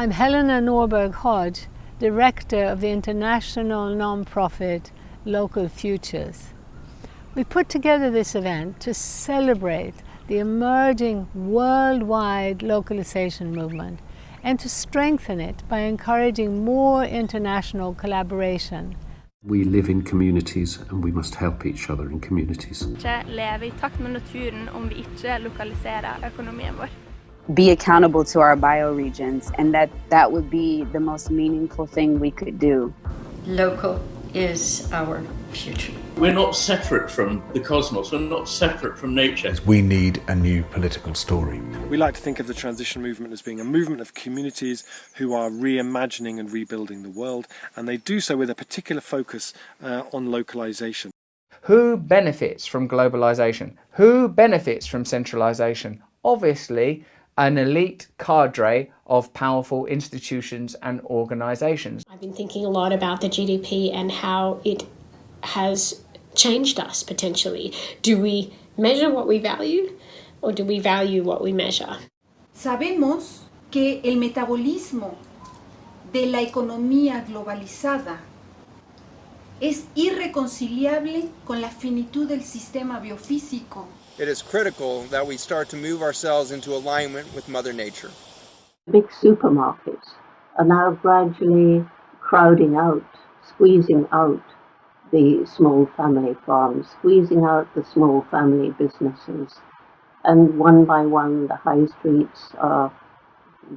I'm Helena Norberg Hodge, Director of the international non-profit Local Futures. We put together this event to celebrate the emerging worldwide localization movement and to strengthen it by encouraging more international collaboration. We live in communities and we must help each other in communities. Lever I takt med naturen om vi ikke lokaliserer økonomien vår. Be accountable to our bioregions, and that would be the most meaningful thing we could do. Local is our future. We're not separate from the cosmos, we're not separate from nature. We need a new political story. We like to think of the transition movement as being a movement of communities who are reimagining and rebuilding the world, and they do so with a particular focus on localization. Who benefits from globalization? Who benefits from centralization? Obviously, an elite cadre of powerful institutions and organizations. I've been thinking a lot about the GDP and how it has changed us potentially. Do we measure what we value or do we value what we measure? Sabemos que el metabolismo de la economía globalizada es irreconciliable con la finitud del sistema biofísico. It is critical that we start to move ourselves into alignment with Mother Nature. Big supermarkets are now gradually crowding out, squeezing out the small family farms, squeezing out the small family businesses. And one by one, the high streets are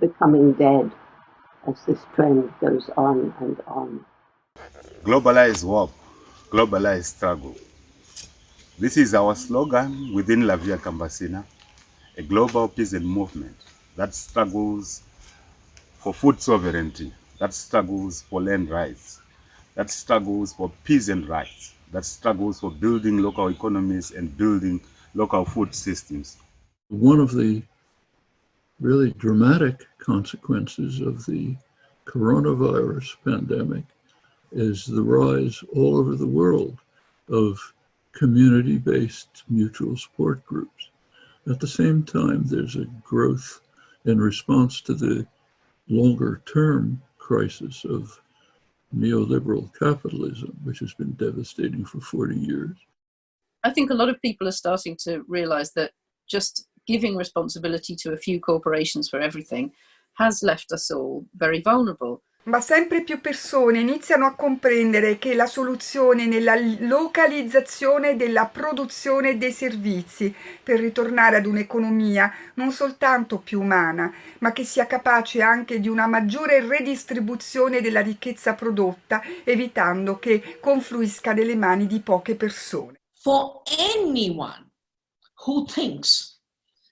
becoming dead as this trend goes on and on. Globalized work, globalized struggle. This is our slogan within La Via Campesina, a global peasant movement that struggles for food sovereignty, that struggles for land rights, that struggles for peasant rights, that struggles for building local economies and building local food systems. One of the really dramatic consequences of the coronavirus pandemic is the rise all over the world of community-based mutual support groups. At the same time, there's a growth in response to the longer-term crisis of neoliberal capitalism, which has been devastating for 40 years. I think a lot of people are starting to realize that just giving responsibility to a few corporations for everything has left us all very vulnerable. Ma sempre più persone iniziano a comprendere che la soluzione è nella localizzazione della produzione e dei servizi per ritornare ad un'economia non soltanto più umana, ma che sia capace anche di una maggiore redistribuzione della ricchezza prodotta, evitando che confluisca nelle mani di poche persone. For anyone who thinks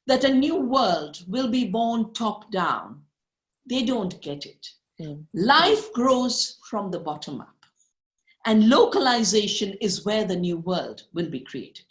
that a new world will be born top down, they don't get it. Life grows from the bottom up, and localization is where the new world will be created.